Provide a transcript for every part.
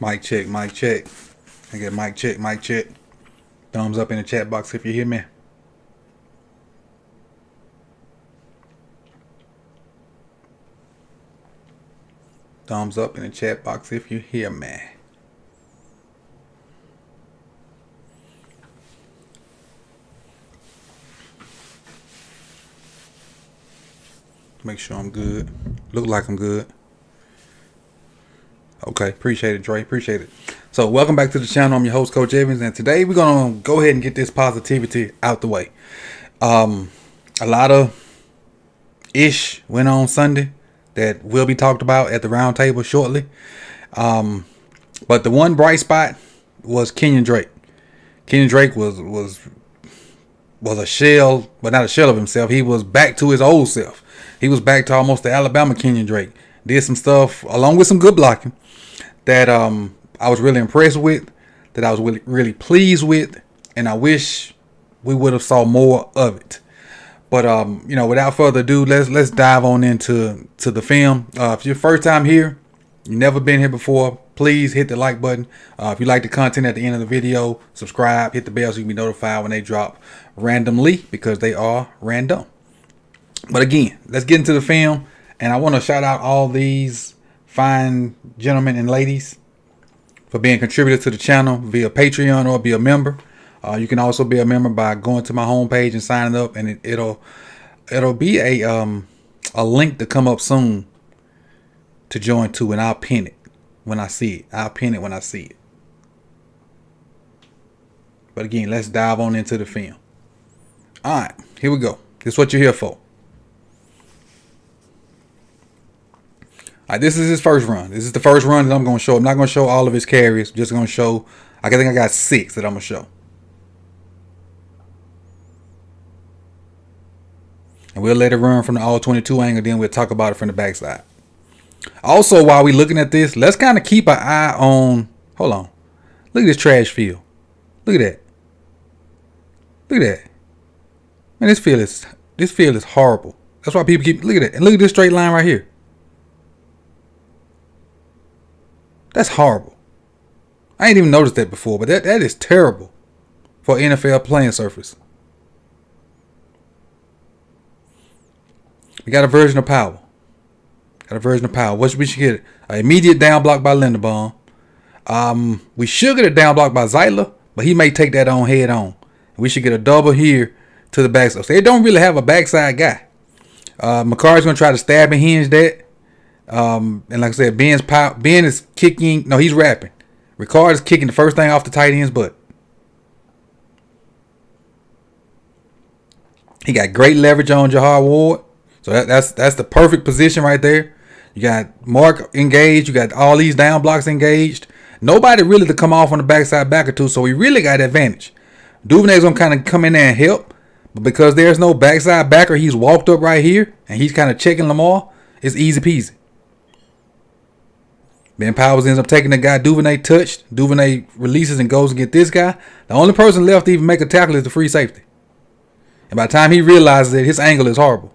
Mic check, mic check. I get mic check, mic check. Thumbs up in the chat box if you hear me. Thumbs up in the chat box if you hear me. Make sure I'm good. Look like I'm good. Okay, appreciate it, Dre. Appreciate it. So welcome back to the channel. I'm your host, Coach Evans, and today we're gonna go ahead and get this positivity out the way. A lot of ish went on Sunday that will be talked about at the round table shortly. But the one bright spot was Kenyan Drake. Kenyan Drake was a shell, but not a shell of himself. He was back to his old self. He was back to almost the Alabama Kenyan Drake. Did some stuff along with some good blocking that I was really impressed with, that I was really pleased with, and I wish we would have saw more of it. But you know, without further ado, let's dive on into the film. If you're first time here, you've never been here before, please hit the like button. If you like the content at the end of the video, subscribe, hit the bell so you can be notified when they drop randomly, because they are random. But again, let's get into the film, and I want to shout out all these fine gentlemen and ladies for being contributors to the channel via Patreon or be a member. You can also be a member by going to my homepage and signing up, and it'll be a link to come up soon to join too, and I'll pin it when I see it. I'll pin it when I see it. But again, let's dive on into the film. All right, here we go. This is what you're here for. All right, this is his first run. This is the first run that I'm going to show. I'm not going to show all of his carries. I'm just going to show, I think I got 6 that I'm going to show. And we'll let it run from the all 22 angle, then we'll talk about it from the backside. Also, while we're looking at this, let's kind of keep an eye on, hold on. Look at this trash field. Look at that. Look at that. Man, this field is horrible. That's why people keep, look at it. And look at this straight line right here. That's horrible. I ain't even noticed that before, but that is terrible for NFL playing surface. We got a version of power. What should we get? An immediate down block by Linderbaum. We should get a down block by Zeitler, but he may take that on head on. We should get a double here to the backside. So they don't really have a backside guy. McCarthy's gonna try to stab and hinge that. And like I said, Ben is kicking. No, he's rapping. Ricard is kicking the first thing off the tight end's butt. He got great leverage on Jahar Ward. So that's the perfect position right there. You got Mark engaged. You got all these down blocks engaged. Nobody really to come off on the backside back or two. So we really got advantage. Duvernay's going to kind of come in there and help. But because there's no backside backer, he's walked up right here. And he's kind of checking Lamar. It's easy peasy. Ben Powers ends up taking the guy Duvernay touched. Duvernay releases and goes and get this guy. The only person left to even make a tackle is the free safety. And by the time he realizes it, his angle is horrible.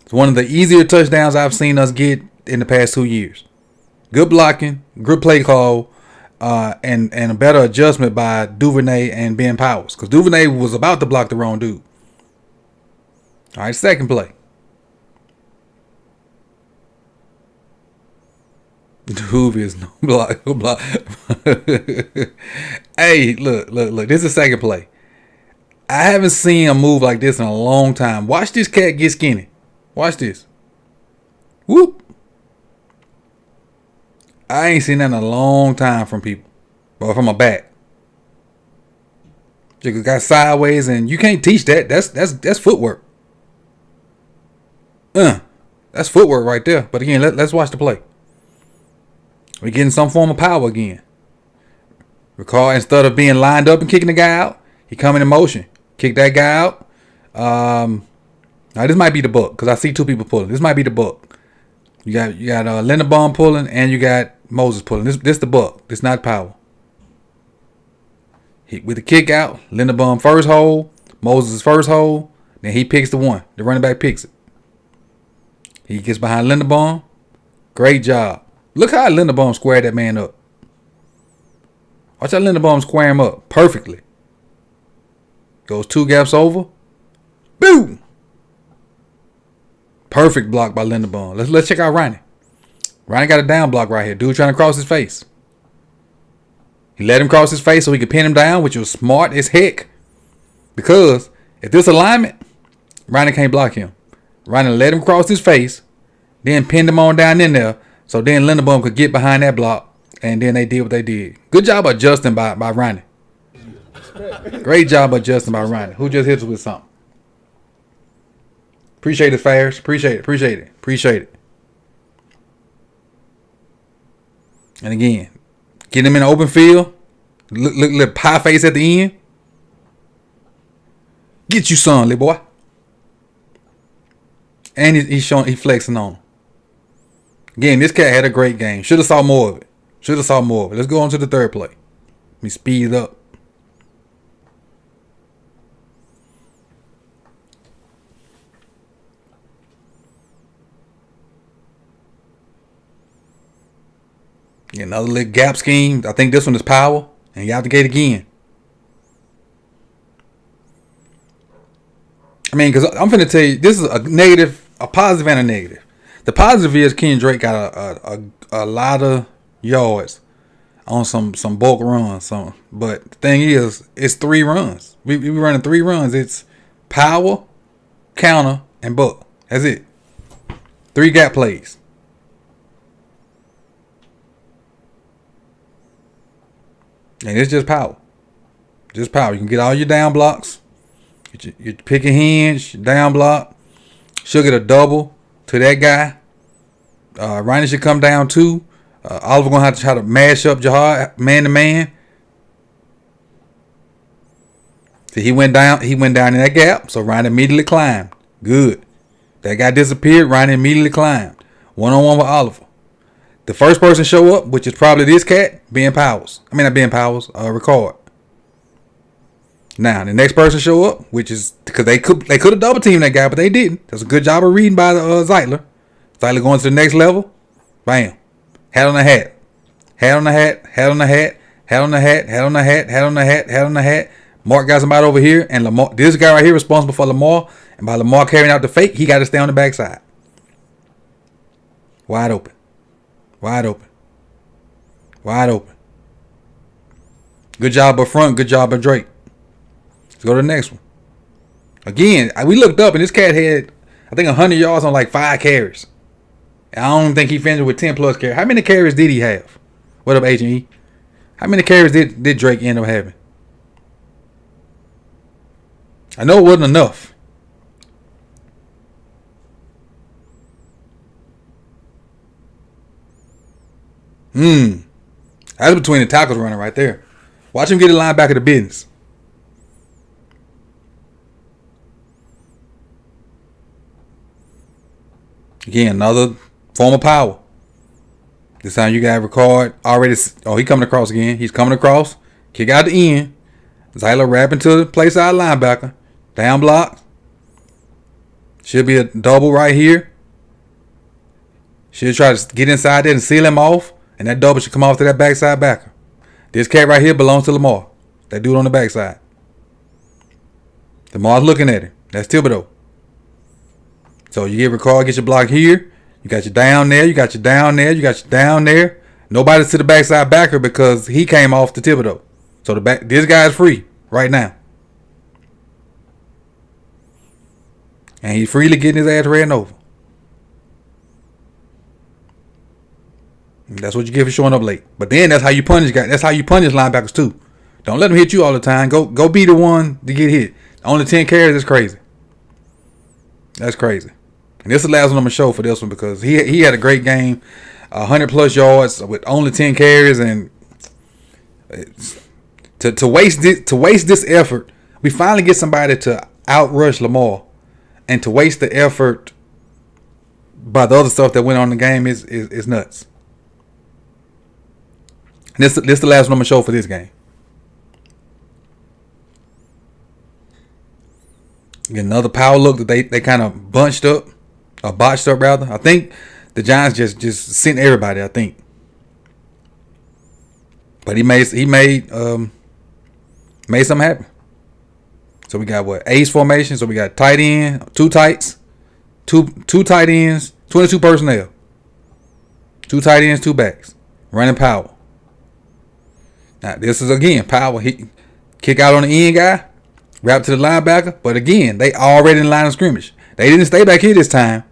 It's one of the easier touchdowns I've seen us get in the past 2 years. Good blocking, good play call, and a better adjustment by Duvernay and Ben Powers. Because Duvernay was about to block the wrong dude. All right, second play. Duve is no block. Hey, look. This is second play. I haven't seen a move like this in a long time. Watch this cat get skinny. Watch this. Whoop. I ain't seen that in a long time from people. Or from a back. You got sideways, and you can't teach that. That's footwork. That's footwork right there. But again, let's watch the play. We're getting some form of power again. Recall, instead of being lined up and kicking the guy out, he coming in motion. Kick that guy out. Now this might be the buck, because I see 2 people pulling. This might be the buck. You got Linderbaum pulling, and you got Moses pulling. This the buck. This not power. With the kick out, Linderbaum first hole, Moses first hole, then he picks the one. The running back picks it. He gets behind Linderbaum. Great job. Look how Linderbaum squared that man up. Watch how Linderbaum square him up perfectly. Goes 2 gaps over. Boom! Perfect block by Linderbaum. Let's check out Ronnie. Ronnie got a down block right here. Dude trying to cross his face. He let him cross his face so he could pin him down, which was smart as heck. Because if this alignment, Ronnie can't block him. Ronnie let him cross his face, then pinned him on down in there, so then Linderbaum could get behind that block, and then they did what they did. Good job adjusting by Ronnie. Great job adjusting by Ronnie. Who just hit us with something? Appreciate it, Fairs. Appreciate it. And again, get him in the open field. Look pie face at the end. Get you some, little boy. And he's flexing on him. Again, this cat had a great game. Should have saw more of it. Let's go on to the third play. Let me speed it up. Yeah, another little gap scheme. I think this one is power. And you have to get again. I mean, because I'm finna tell you, this is a positive and a negative. The positive is Kenyan Drake got a lot of yards on some bulk runs. But the thing is, it's 3 runs. We running 3 runs. It's power, counter, and buck. That's it. 3 gap plays. And it's just power. Just power. You can get all your down blocks. You pick a hinge, down block. She'll get a double to that guy. Ronnie should come down too. Oliver gonna have to try to mash up Jahad man to man. See, he went down in that gap, so Ronnie immediately climbed. Good. That guy disappeared. Ronnie immediately climbed. 1-on-1 with Oliver. The first person show up, which is probably this cat, Ben Powers. I mean, not Ben Powers, Ricard. Now, the next person show up, which is because they could have double teamed that guy, but they didn't. That's a good job of reading by Zeitler. Zeitler going to the next level. Bam. Hat on the hat. Hat on the hat. Hat on the hat. Hat on the hat. Hat on the hat. Hat on the hat. Hat on the hat. Mark got somebody over here, and Lamar. This guy right here responsible for Lamar, and by Lamar carrying out the fake, he got to stay on the backside. Wide open. Wide open. Wide open. Good job up front. Good job of Drake. Let's go to the next one. Again, we looked up and this cat had, I think, 100 yards on like 5 carries. I don't think he finished with 10 plus carries. How many carries did he have? What up, Agent E? How many carries did Drake end up having? I know it wasn't enough. That's between the tackles running right there. Watch him get a linebacker to business. Again, another form of power. This time you got Ricard already. Oh, he coming across again. He's coming across. Kick out the end. Zyler wrapping to the play side linebacker. Down block. Should be a double right here. Should try to get inside there and seal him off. And that double should come off to that backside backer. This cat right here belongs to Lamar. That dude on the backside. Lamar's looking at him. That's Thibodeau. So you get Ricard, get your block here. You got your down there. You got your down there. You got your down there. Nobody's to the backside backer because he came off to Thibodeau. So this guy's free right now. And he's freely getting his ass ran over. And that's what you get for showing up late. But then that's how you punish guys. That's how you punish linebackers too. Don't let them hit you all the time. Go be the one to get hit. Only 10 carries is crazy. That's crazy. And this is the last one I'm gonna show for this one because he had a great game, 100 plus yards with only 10 carries, and to waste this effort, we finally get somebody to outrush Lamar, and to waste the effort by the other stuff that went on in the game is nuts. This the last one I'm gonna show for this game. Get another power look that they kind of botched up rather. I think the Giants just sent everybody. I think, but he made something happen. So we got what, ace formation. So we got tight end, two tights, two tight ends, 22 personnel, two tight ends, two backs, running power. Now this is again power. He kick out on the end guy, wrap to the linebacker. But again, they already in the line of scrimmage. They didn't stay back here this time.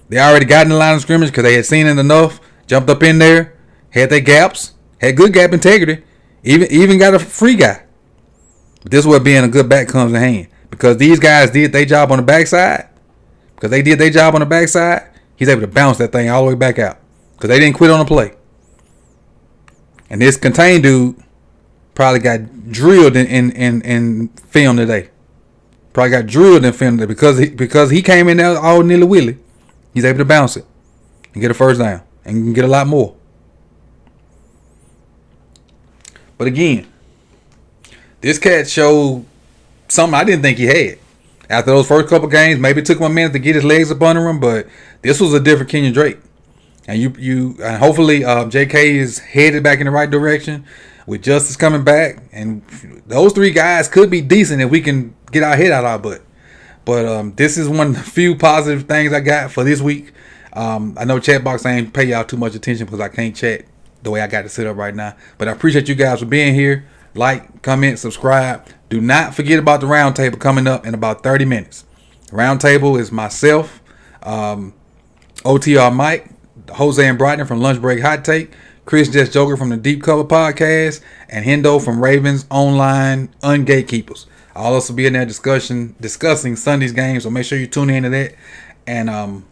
They already got in the line of scrimmage because they had seen it enough. Jumped up in there, had their gaps, had good gap integrity. Even got a free guy. But this is where being a good back comes in hand. Because these guys did their job on the backside. Because they did their job on the backside, he's able to bounce that thing all the way back out. Because they didn't quit on the play. And this contained dude probably got drilled in film today. Probably got drilled in film today. Because he came in there all nilly-willy. He's able to bounce it. And get a first down. And get a lot more. But again, this cat showed something I didn't think he had. After those first couple games, maybe it took him a minute to get his legs up under him, but this was a different Kenyan Drake. And and hopefully JK is headed back in the right direction with Justice coming back. And those three guys could be decent if we can get our head out of our butt. But this is one of the few positive things I got for this week. I know chat box ain't pay y'all too much attention because I can't chat the way I got it set up right now. But I appreciate you guys for being here. Like, comment, subscribe. Do not forget about the roundtable coming up in about 30 minutes. Roundtable is myself, OTR Mike, Jose and Brighton from Lunch Break Hot Take, Chris Just Joker from the Deep Cover Podcast, and Hendo from Ravens Online Ungatekeepers. I'll also be in there discussing Sunday's game, so make sure you tune into that. And I'll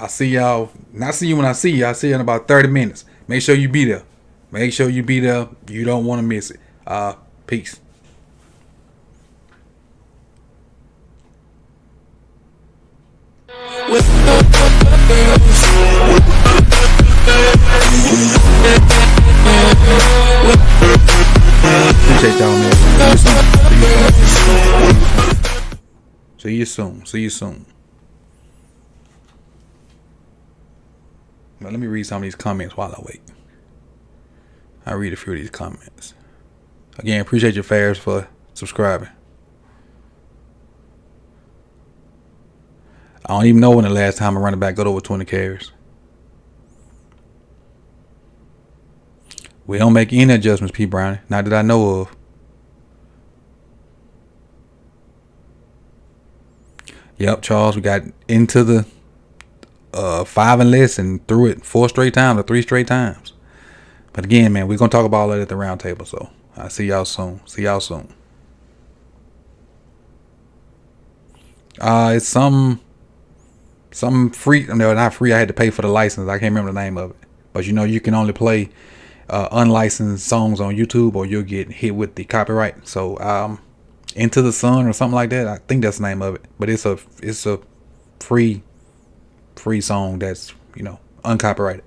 see y'all. Not see you when I see you. I'll see you in about 30 minutes. Make sure you be there. Make sure you be there. You don't want to miss it. Peace. Appreciate y'all, man. See you soon. Now, let me read some of these comments while I wait. I'll read a few of these comments. Again, appreciate your fares for subscribing. I don't even know when the last time a running back got over 20 carries. We don't make any adjustments, P. Brownie. Not that I know of. Yep, Charles, we got into the 5 and less and threw it 4 straight times or 3 straight times. But again, man, we're going to talk about all that at the round table. So I'll see y'all soon. It's some free. No, not free. I had to pay for the license. I can't remember the name of it. But you know, you can only play unlicensed songs on YouTube or you'll get hit with the copyright. So Into the Sun or something like that. I think that's the name of it. But it's a free song that's, you know, uncopyrighted.